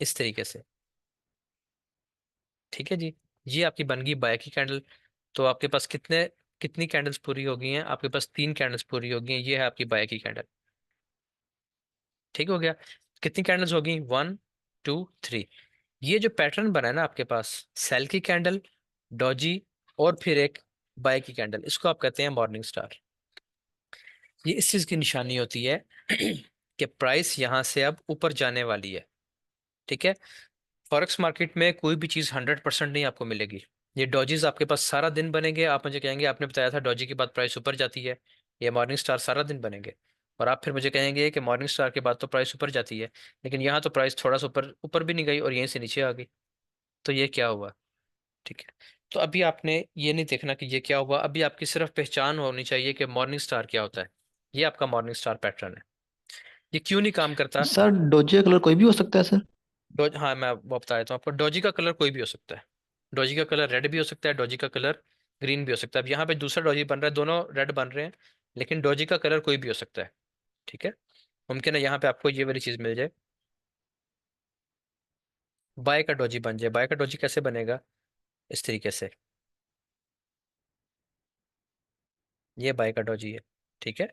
इस तरीके से। ठीक है जी। ये आपकी बन गई बाय की कैंडल। तो आपके पास कितनी कैंडल्स पूरी हो गई हैं, आपके पास तीन कैंडल्स पूरी हो गई हैं, ये है आपकी बाय की कैंडल। ठीक हो गया। कितनी कैंडल्स हो गई, 1 2 3। ये जो पैटर्न बना है ना आपके पास, सेल की कैंडल, डॉजी, और फिर एक बाय की कैंडल, इसको आप कहते हैं मॉर्निंग स्टार। ये इस चीज की निशानी होती है कि प्राइस यहां से अब ऊपर जाने वाली है। ठीक है। फॉरेक्स मार्केट में कोई भी चीज 100% नहीं आपको मिलेगी। ये डॉजीज आपके पास सारा दिन बनेंगे, आप मुझे कहेंगे आपने बताया था डॉजी के बाद प्राइस ऊपर जाती है। ये मॉर्निंग स्टार सारा दिन बनेंगे, और आप फिर मुझे कहेंगे कि मॉर्निंग स्टार के बाद तो प्राइस ऊपर जाती है। लेकिन यहाँ तो प्राइस थोड़ा सा ऊपर ऊपर भी नहीं गई और यहीं से नीचे आ गई। तो ये क्या हुआ। ठीक है। तो अभी आपने ये नहीं देखना कि ये क्या हुआ, अभी आपकी सिर्फ पहचान होनी चाहिए कि मॉर्निंग स्टार क्या होता है। ये आपका मॉर्निंग स्टार पैटर्न है। ये क्यों नहीं काम करता। सर डोजिया कलर कोई भी हो सकता है सर? डोज, हाँ मैं वो बता देता हूँ आपको, डोजी का कलर कोई भी हो सकता है। डोजी का कलर रेड भी हो सकता है, डोजी का कलर ग्रीन भी हो सकता है। अब यहाँ पे दूसरा डोजी बन रहा है, दोनों रेड बन रहे हैं, लेकिन डोजी का कलर कोई भी हो सकता है। ठीक है। मुमकिन है यहाँ पे आपको ये वाली चीज मिल जाए, बाय का डोजी बन जाए। बाय का डोजी कैसे बनेगा, इस तरीके से। ये बाय का डोजी है। ठीक है।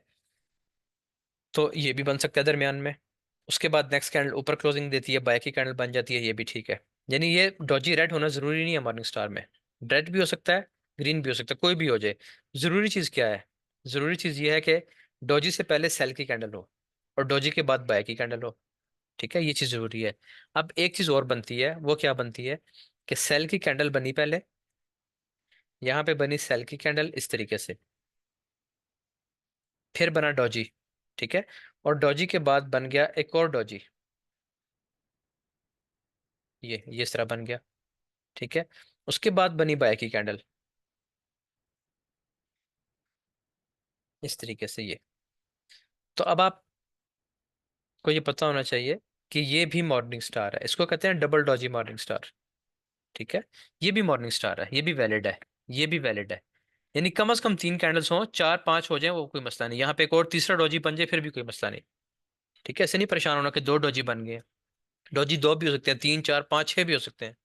तो ये भी बन सकता है दरमियान में। उसके बाद नेक्स्ट कैंडल ऊपर क्लोजिंग देती है, बाय की कैंडल बन जाती है, ये भी ठीक है। यानी ये डॉजी रेड होना जरूरी नहीं है मॉर्निंग स्टार में। रेड भी हो सकता है, ग्रीन भी हो सकता है, कोई भी हो जाए। जरूरी चीज क्या है, जरूरी चीज ये है कि डॉजी से पहले सेल की कैंडल हो और डॉजी के बाद बाय की कैंडल हो। ठीक है, ये चीज जरूरी है। अब एक चीज और बनती है, वो क्या बनती है कि सेल की कैंडल बनी पहले, यहाँ पे बनी सेल की कैंडल इस तरीके से, फिर बना डॉजी। ठीक है। और डॉजी के बाद बन गया एक और डॉजी, ये इस तरह बन गया। ठीक है। उसके बाद बनी बाय की कैंडल इस तरीके से, ये। तो अब आपको ये पता होना चाहिए कि ये भी मॉर्निंग स्टार है, इसको कहते हैं डबल डॉजी मॉर्निंग स्टार। ठीक है। ये भी मॉर्निंग स्टार है, ये भी वैलिड है, ये भी वैलिड है। यानी कम से कम तीन कैंडल्स हों, चार पांच हो जाए वो कोई मसला नहीं, यहाँ पे एक और तीसरा डॉजी बन जाए फिर भी कोई मसला नहीं। ठीक है, ऐसे नहीं परेशान होना कि दो डॉजी बन गए। डॉजी दो भी हो सकते हैं, तीन चार पाँच छह भी हो सकते हैं।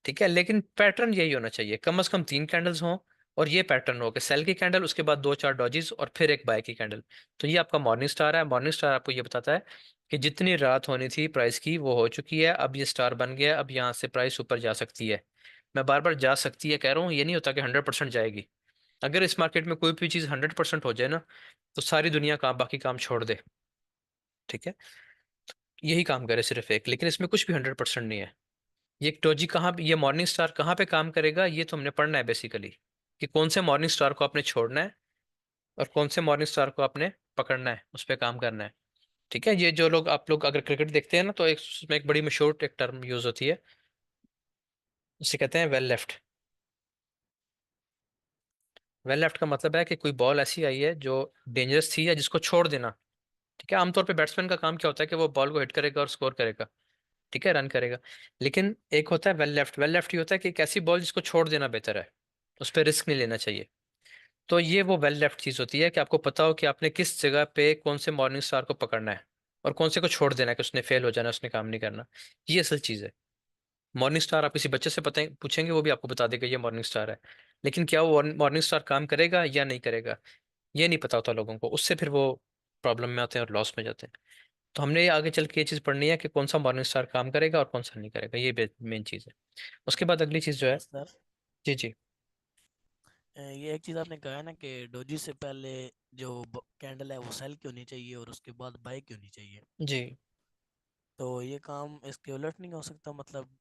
ठीक है, लेकिन पैटर्न यही होना चाहिए, कम से कम तीन कैंडल्स हों, और ये पैटर्न हो कि सेल की कैंडल, उसके बाद दो चार डॉजीज, और फिर एक बाय की कैंडल। तो ये आपका मॉर्निंग स्टार है। मॉर्निंग स्टार आपको ये बताता है कि जितनी रात होनी थी प्राइस की वो हो चुकी है, अब ये स्टार बन गया, अब यहाँ से प्राइस ऊपर जा सकती है। मैं बार बार जा सकती है कह रहा हूँ, ये नहीं होता कि 100% जाएगी। अगर इस मार्केट में कोई भी चीज़ 100% हो जाए ना, तो सारी दुनिया काम, बाकी काम छोड़ दे। ठीक है। यही काम करे सिर्फ एक, लेकिन इसमें कुछ भी 100% नहीं है। ये डोजी कहाँ, ये मॉर्निंग स्टार कहाँ पे काम करेगा, ये तो हमने पढ़ना है बेसिकली, कि कौन से मॉर्निंग स्टार को आपने छोड़ना है और कौन से मॉर्निंग स्टार को आपने पकड़ना है, उस पर काम करना है। ठीक है। ये जो लोग, आप लोग अगर क्रिकेट देखते हैं ना, तो एक उसमें एक बड़ी मशहूर एक टर्म यूज होती है, उसे कहते हैं वेल लेफ्ट। वेल लेफ्ट का मतलब है कि कोई बॉल ऐसी आई है जो डेंजरस थी या जिसको छोड़ देना। ठीक है। आमतौर पे बैट्समैन का काम क्या होता है कि वो बॉल को हिट करेगा और स्कोर करेगा। ठीक है, रन करेगा। लेकिन एक होता है वेल लेफ्ट। वेल लेफ्ट ये होता है कि एक ऐसी बॉल जिसको छोड़ देना बेहतर है, उस पर रिस्क नहीं लेना चाहिए। तो ये वो वेल लेफ्ट चीज़ होती है कि आपको पता हो कि आपने किस जगह पे कौन से मॉर्निंग स्टार को पकड़ना है और कौन से को छोड़ देना है कि उसने फेल हो जाना, उसने काम नहीं करना। ये असल चीज़ है। मॉर्निंग स्टार आप किसी बच्चे से पता पूछेंगे, वो भी आपको बता देगा ये मॉर्निंग स्टार है। लेकिन क्या वो मॉर्निंग स्टार काम करेगा या नहीं करेगा, ये नहीं पता होता लोगों को, उससे फिर वो प्रॉब्लम में आते हैं और लॉस में जाते हैं। तो हमने ये आगे चल के ये चीज़ पढ़नी है कि कौन सा मॉर्निंग स्टार काम करेगा और कौन सा नहीं करेगा, ये मेन चीज़ है। उसके बाद अगली चीज़ जो है। सर, जी जी। ये एक चीज़ आपने कहा ना कि डोजी से पहले जो कैंडल है वो सेल की होनी चाहिए और उसके बाद बाई की होनी चाहिए। जी। तो ये काम इसके उलट नहीं हो सकता, मतलब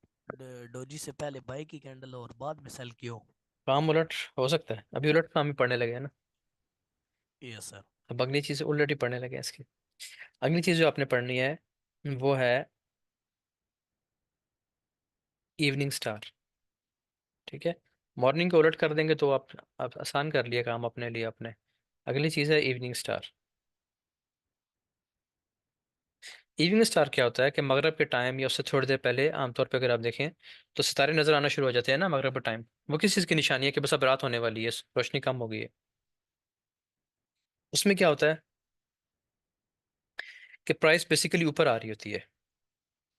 डोजी से पहले बाई की कैंडल और बाद में सेल की हो? काम उलट हो सकता है, अभी उलट काम ही पढ़ने लगे हैं ना। Yes sir. अब अगली चीज़ उलट ही पढ़ने लगे हैं इसकी। अगली चीज़ जो आपने पढ़नी है वो है इवनिंग स्टार। ठीक है। मॉर्निंग को उलट कर देंगे तो आप आसान कर लिए काम अपने लिए अपने। अगली चीज़ है इवनिंग स्टार। इवनिंग स्टार क्या होता है कि मगरब के टाइम या उससे थोड़ी देर पहले, आमतौर पे अगर आप देखें तो सितारे नजर आना शुरू हो जाते हैं ना मगरब के टाइम। वो किस चीज़ की निशानी है कि बस अब रात होने वाली है, रोशनी कम हो गई है। उसमें क्या होता है कि प्राइस बेसिकली ऊपर आ रही होती है।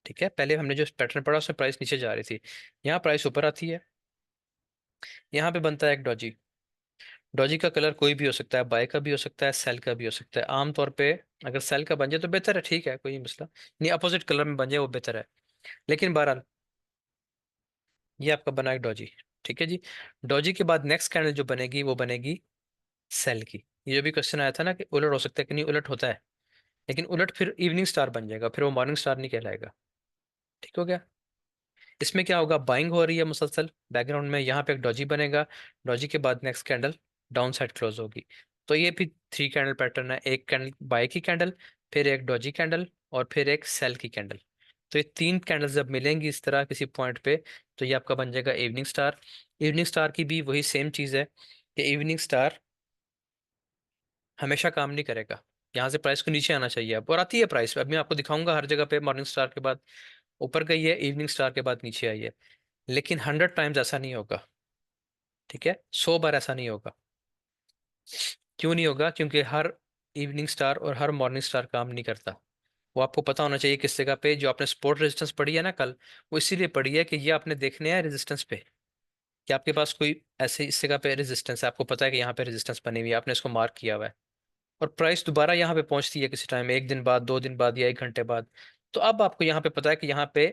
ठीक है, पहले हमने जो पैटर्न पढ़ा उसमें प्राइस नीचे जा रही थी, यहाँ प्राइस ऊपर आती है। यहाँ पे बनता है एक डॉजी। डॉजी का कलर कोई भी हो सकता है, बाय का भी हो सकता है, सेल का भी हो सकता है। आमतौर पे अगर सेल का बन जाए तो बेहतर है, ठीक है कोई मसला नहीं, अपोजिट कलर में बन जाए वो बेहतर है। लेकिन बहरहाल ये आपका बना एक डॉजी। ठीक है जी। डॉजी के बाद नेक्स्ट कैंडल जो बनेगी वो बनेगी सेल की। ये जो भी क्वेश्चन आया था ना कि उलट हो सकता है कि नहीं, उलट होता है। लेकिन उलट फिर इवनिंग स्टार बन जाएगा, फिर वो मॉर्निंग स्टार नहीं कहलाएगा। ठीक हो गया। इसमें क्या होगा, बाइंग हो रही है मुसलसल बैकग्राउंड में, यहाँ पे एक डॉजी बनेगा। डॉजी के बाद next candle down side close होगी। तो ये भी थ्री कैंडल पैटर्न है, एक कैंडल बाय की कैंडल, फिर एक डॉजी कैंडल, और फिर एक सेल की कैंडल। तो ये तीन कैंडल्स जब मिलेंगी इस तरह किसी पॉइंट पे, तो ये आपका बन जाएगा इवनिंग स्टार। इवनिंग स्टार की भी वही सेम चीज़ है कि इवनिंग स्टार हमेशा काम नहीं करेगा। यहाँ से प्राइस को नीचे आना चाहिए अब, और आती है प्राइस, अब मैं आपको दिखाऊंगा हर जगह पे मॉर्निंग स्टार के बाद ऊपर गई है, इवनिंग स्टार के बाद नीचे आई है। लेकिन 100 टाइम्स ऐसा नहीं होगा। ठीक है, 100 बार ऐसा नहीं होगा। क्यों नहीं होगा, क्योंकि हर इवनिंग स्टार और हर मॉर्निंग स्टार काम नहीं करता। वो आपको पता होना चाहिए किस जगह पे। जो आपने सपोर्ट रेजिस्टेंस पढ़ी है ना कल, वो इसीलिए पढ़ी है कि ये आपने देखने हैं रेजिस्टेंस पे, कि आपके पास कोई ऐसे इस जगह पे रेजिस्टेंस है, आपको पता है कि यहाँ पे रेजिस्टेंस बनी हुई है, आपने इसको मार्क किया हुआ है। और प्राइस दोबारा यहाँ पे पहुंचती है किसी टाइम, एक दिन बाद, 2 दिन बाद, या 1 घंटे बाद। तो अब आपको यहाँ पे पता है कि यहाँ पे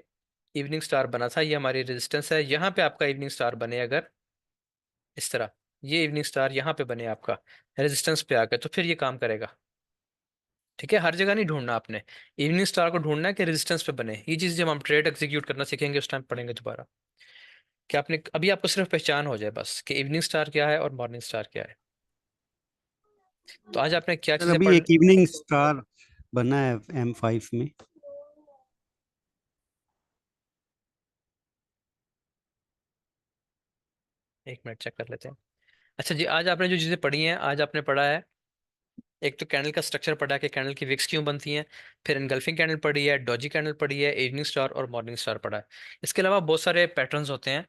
इवनिंग स्टार बना था, ये हमारी रेजिस्टेंस है। यहाँ पे आपका इवनिंग स्टार बने अगर इस तरह, ये इवनिंग स्टार यहाँ पे बने आपका रेजिस्टेंस पे आकर, तो फिर ये काम करेगा। ठीक है, हर जगह नहीं ढूंढना आपने, इवनिंग स्टार को ढूंढना है कि रेजिस्टेंस पे बने। ये चीज़ जब हम ट्रेड एग्जीक्यूट करना सीखेंगे उस टाइम पढ़ेंगे दोबारा, कि आपने अभी आपको सिर्फ पहचान हो जाए बस कि इवनिंग स्टार क्या है और मॉर्निंग स्टार क्या है। तो आज आपने क्या सर चीज़ें अभी पढ़। एक इवनिंग स्टार बना है M5 में। एक मिनट चेक कर लेते हैं। अच्छा जी, आज आपने जो चीज़ें पढ़ी हैं, आज आपने पढ़ा है एक तो कैंडल का स्ट्रक्चर पढ़ा कि कैंडल की विक्स क्यों बनती हैं, फिर एनगल्फिंग कैंडल पढ़ी है, डॉजी कैंडल पढ़ी है, इवनिंग स्टार और मॉर्निंग स्टार पढ़ा है। इसके अलावा बहुत सारे पैटर्न्स होते हैं,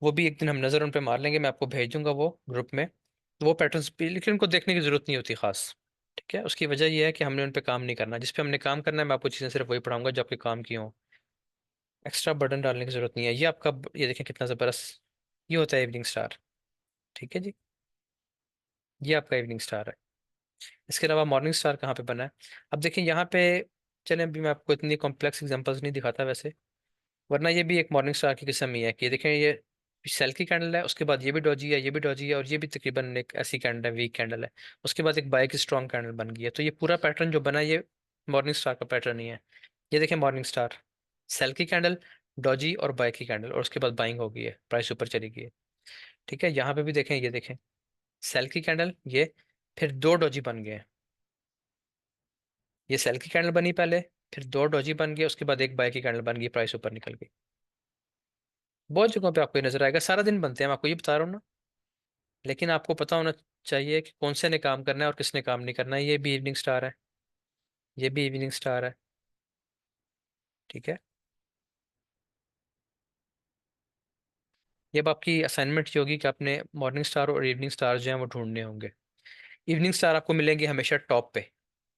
वो भी एक दिन हम नज़र उन पे मार लेंगे, मैं आपको भेज दूंगा वो ग्रुप में। तो वो पैटर्न्स भी, लेकिन उनको देखने की ज़रूरत नहीं होती खास। ठीक है, उसकी वजह यह है कि हमने उन पे काम नहीं करना, जिस पे हमने काम करना है मैं आपको चीज़ें सिर्फ वही पढ़ाऊंगा जो आपके काम की हों। एक्स्ट्रा बर्डन डालने की ज़रूरत नहीं है। ये आपका, ये देखें कितना ज़बरदस्त ये होता है इवनिंग स्टार। ठीक है जी, ये आपका इवनिंग स्टार है। इसके अलावा मॉर्निंग स्टार कहाँ पे बना है, अब देखें यहाँ पे। चलें, अभी मैं आपको इतनी कॉम्प्लेक्स एग्जांपल्स नहीं दिखाता वैसे, वरना ये भी एक मॉर्निंग स्टार की किस्म ही है कि ये देखें, ये सेल की कैंडल है, उसके बाद ये भी डॉजी है, ये भी डॉजी है, और ये भी तकरीबन एक ऐसी कैंडल है, वीक कैंडल है। उसके बाद एक बाय की स्ट्रॉन्ग कैंडल बन गई है। तो ये पूरा पैटर्न जो बना है ये मॉर्निंग स्टार का पैटर्न ही है। ये देखें मॉर्निंग स्टार, सेल की कैंडल, डॉजी और बाय की कैंडल, और उसके बाद बाइंग हो गई है, प्राइस ऊपर चली गई है। ठीक है, यहाँ पे भी देखें, ये देखें सेल की कैंडल, ये फिर दो डॉजी बन गए हैं। ये सेल की कैंडल बनी पहले, फिर दो डॉजी बन गए, उसके बाद एक बाय की कैंडल बन गई, प्राइस ऊपर निकल गई। बहुत जगहों पे आपको ये नजर आएगा, सारा दिन बनते हैं, मैं आपको ये बता रहा हूँ ना। लेकिन आपको पता होना चाहिए कि कौन से ने काम करना है और किसने काम नहीं करना है। ये भी इवनिंग स्टार है, ये भी इवनिंग स्टार है। ठीक है, ये अब आपकी असाइनमेंट ये होगी कि आपने मॉर्निंग स्टार और इवनिंग स्टार जो हैं वो ढूंढने होंगे। इवनिंग स्टार आपको मिलेंगे हमेशा टॉप पे।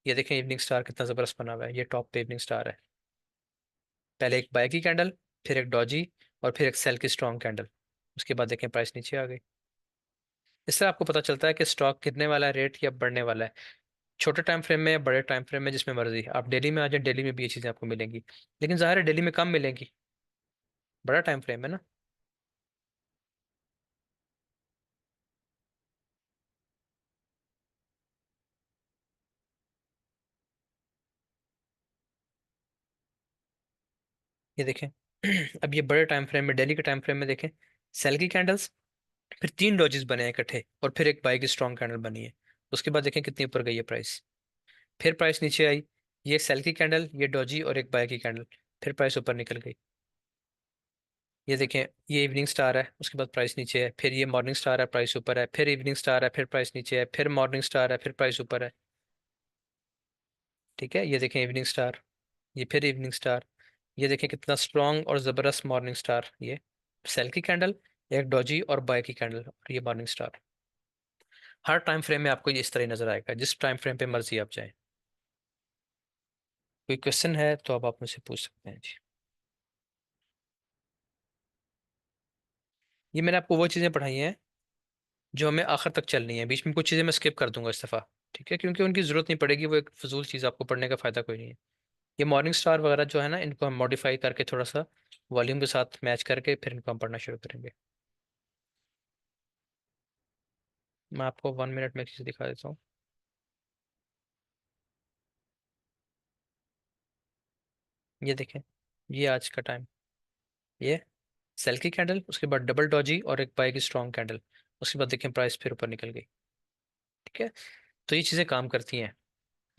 ये देखें इवनिंग स्टार कितना जबरदस्त बना हुआ है, ये टॉप पे इवनिंग स्टार है। पहले एक बाय की कैंडल, फिर एक डॉजी, और फिर एक सेल की स्ट्रॉन्ग कैंडल। उसके बाद देखें प्राइस नीचे आ गई। इससे आपको पता चलता है कि स्टॉक गिरने वाला है रेट या बढ़ने वाला है, छोटे टाइम फ्रेम में या बड़े टाइम फ्रेम में, जिसमें मर्जी। आप डेली में आ जाए, डेली में भी ये चीज़ें आपको मिलेंगी, लेकिन ज़ाहिर है डेली में कम मिलेंगी, बड़ा टाइम फ्रेम है ना। ये देखें अब ये बड़े टाइम फ्रेम में, डेली के टाइम फ्रेम में देखें, सेल की कैंडल्स, फिर 3 डॉजेस बने हैं इकट्ठे, और फिर एक बाई की स्ट्रॉन्ग कैंडल बनी है। उसके बाद देखें कितनी ऊपर गई है प्राइस, फिर प्राइस नीचे आई। ये सेल की कैंडल, ये डॉजी और एक बाई की कैंडल, फिर प्राइस ऊपर निकल गई। ये देखें, ये इवनिंग स्टार है, उसके बाद प्राइस नीचे है, फिर ये मॉर्निंग स्टार है, प्राइस ऊपर है, फिर इवनिंग स्टार है, फिर प्राइस नीचे है, फिर मॉर्निंग स्टार है, फिर प्राइस ऊपर है। ठीक है, ये देखें इवनिंग स्टार, ये फिर इवनिंग स्टार, ये देखें कितना स्ट्रॉन्ग और ज़बरदस्त मॉर्निंग स्टार। ये सेल की कैंडल, एक डॉजी और बाय की कैंडल, और ये मॉर्निंग स्टार। हर टाइम फ्रेम में आपको ये इस तरह ही नजर आएगा, जिस टाइम फ्रेम पे मर्जी आप जाएं। कोई क्वेश्चन है तो अब आप मुझसे पूछ सकते हैं जी। ये मैंने आपको वो चीज़ें पढ़ाई हैं जो हमें आखिर तक चलनी है, बीच में कुछ चीज़ें मैं स्किप कर दूंगा इस दफ़ा। ठीक है, क्योंकि उनकी ज़रूरत नहीं पड़ेगी, वो एक फजूल चीज़, आपको पढ़ने का फ़ायदा कोई नहीं है। ये मॉर्निंग स्टार वगैरह जो है ना, इनको हम मॉडिफाई करके थोड़ा सा वॉल्यूम के साथ मैच करके फिर इनको हम पढ़ना शुरू करेंगे। मैं आपको 1 मिनट में एक चीज़ दिखा देता हूँ। ये देखें, ये आज का टाइम, ये सेल की कैंडल, उसके बाद डबल डॉजी और एक बाई की स्ट्रॉन्ग कैंडल, उसके बाद देखें प्राइस फिर ऊपर निकल गई। ठीक है, तो ये चीज़ें काम करती हैं।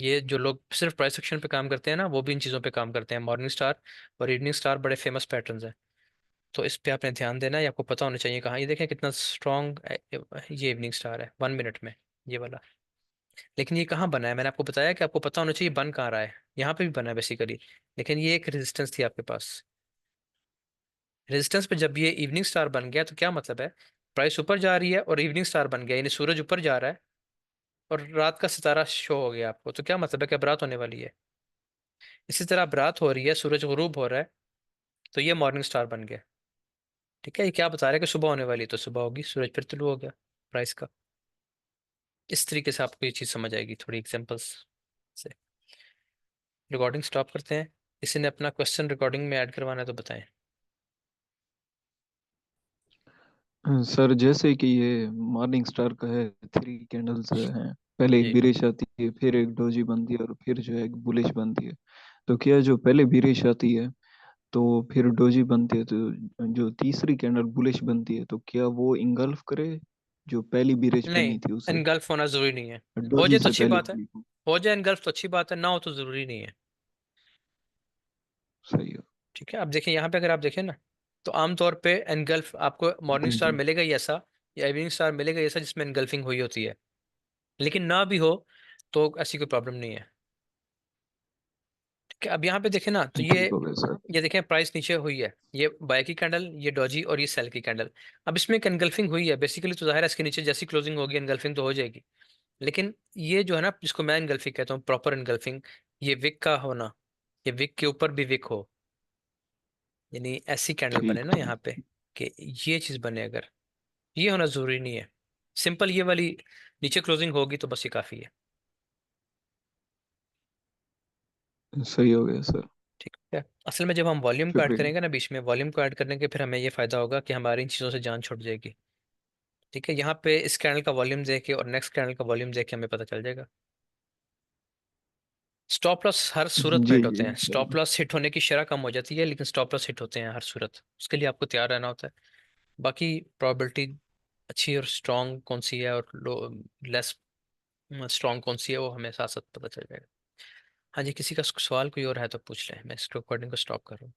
ये जो लोग सिर्फ प्राइस एक्शन पे काम करते हैं ना, वो भी इन चीज़ों पे काम करते हैं। मॉर्निंग स्टार और इवनिंग स्टार बड़े फेमस पैटर्न्स हैं, तो इस पे आपने ध्यान देना है, ये आपको पता होना चाहिए कहाँ। ये देखें कितना स्ट्रॉन्ग ये इवनिंग स्टार है 1 मिनट में, ये वाला। लेकिन ये कहाँ बना है, मैंने आपको बताया कि आपको पता होना चाहिए बन कहाँ रहा है। यहाँ पे भी बना है बेसिकली, लेकिन ये एक रेजिस्टेंस थी आपके पास। रेजिस्टेंस पे जब ये इवनिंग स्टार बन गया तो क्या मतलब है, प्राइस ऊपर जा रही है और इवनिंग स्टार बन गया, यानी सूरज ऊपर जा रहा है और रात का सितारा शो हो गया आपको, तो क्या मतलब है कि अब रात होने वाली है। इसी तरह अब रात हो रही है, सूरज गुरूब हो रहा है, तो ये मॉर्निंग स्टार बन गया। ठीक है, ये क्या बता रहा है कि सुबह होने वाली है, तो सुबह होगी, सूरज फिर तुलू हो गया प्राइस का। इस तरीके से आपको ये चीज़ समझ आएगी थोड़ी एग्जांपल्स से। रिकॉर्डिंग स्टॉप करते हैं, किसी ने अपना क्वेश्चन रिकॉर्डिंग में ऐड करवाना है तो बताएं। सर जैसे कि ये मॉर्निंग स्टार का है, 3 कैंडल्स हैं, पहले एक जी बिरिश आती है, फिर एक डोजी बनती है और फिर जो है एक बुलिश बनती है। तो क्या जो पहले बिरिश आती है तो फिर डोजी बनती है, तो जो तीसरी कैंडल बुलिश बनती है तो क्या वो इंगल्फ करे जो पहली बिरिश नहीं, बनी थी उसे, इनगल्फ होना ज़रूरी नहीं है। हो डोजी जाए तो से अच्छी पहले बात है, वाली को? हो जाए इनगल्फ तो अच्छी बात है, ना हो तो ज़रूरी नहीं है। सही है। ठीक है, अब देखें यहाँ पे, अगर आप देखें ना, तो आमतौर पे एनगल्फ आपको मॉर्निंग स्टार जी। मिलेगा ही ऐसा, या इवनिंग स्टार मिलेगा ही ऐसा जिसमें एनगल्फिंग हुई होती है। लेकिन ना भी हो तो ऐसी कोई प्रॉब्लम नहीं है। ठीक है, अब यहाँ पे देखें ना, तो ठीक हो गया सर। ये देखें प्राइस नीचे हुई है, ये बाय की कैंडल, ये डॉजी और ये सेल की कैंडल। अब इसमें एक एनगल्फिंग हुई है बेसिकली, तो जाहिर है इसके नीचे जैसी क्लोजिंग होगी एनगल्फिंग तो हो जाएगी। लेकिन ये जो है ना, जिसको मैं एनगल्फिंग कहता हूँ, प्रॉपर एनगल्फिंग, ये विक का होना, ये विक के ऊपर भी विक हो, यानी ऐसी कैंडल बने ठीक ना ठीक। यहाँ पे, कि ये चीज़ बने, अगर ये होना ज़रूरी नहीं है। सिंपल ये वाली नीचे क्लोजिंग होगी तो बस ये काफ़ी है। सही हो गया सर। ठीक है, असल में जब हम वॉल्यूम को ऐड शुक्रिया। करेंगे ना, बीच में वॉल्यूम को ऐड करने के फिर हमें ये फ़ायदा होगा कि हमारी इन चीज़ों से जान छूट जाएगी। ठीक है, यहाँ पे इस कैंडल का वॉल्यूम देख के और नेक्स्ट कैंडल का वॉल्यूम देख के हमें पता चल जाएगा। स्टॉप लॉस हर सूरत पे जी हिट होते जी हैं, स्टॉप इंशाल्लाह। लॉस हिट होने की शरह कम हो जाती है, लेकिन स्टॉप लॉस हिट होते हैं हर सूरत, उसके लिए आपको तैयार रहना होता है। बाकी प्रोबेबिलिटी अच्छी और स्ट्रॉन्ग कौन सी है और लो लेस स्ट्रॉन्ग कौन सी है, वो हमें साथ साथ पता चल जाएगा। हाँ जी, किसी का सवाल कोई और है तो पूछ लें, मैं इस रिकॉर्डिंग को स्टॉप कर रहा हूँ।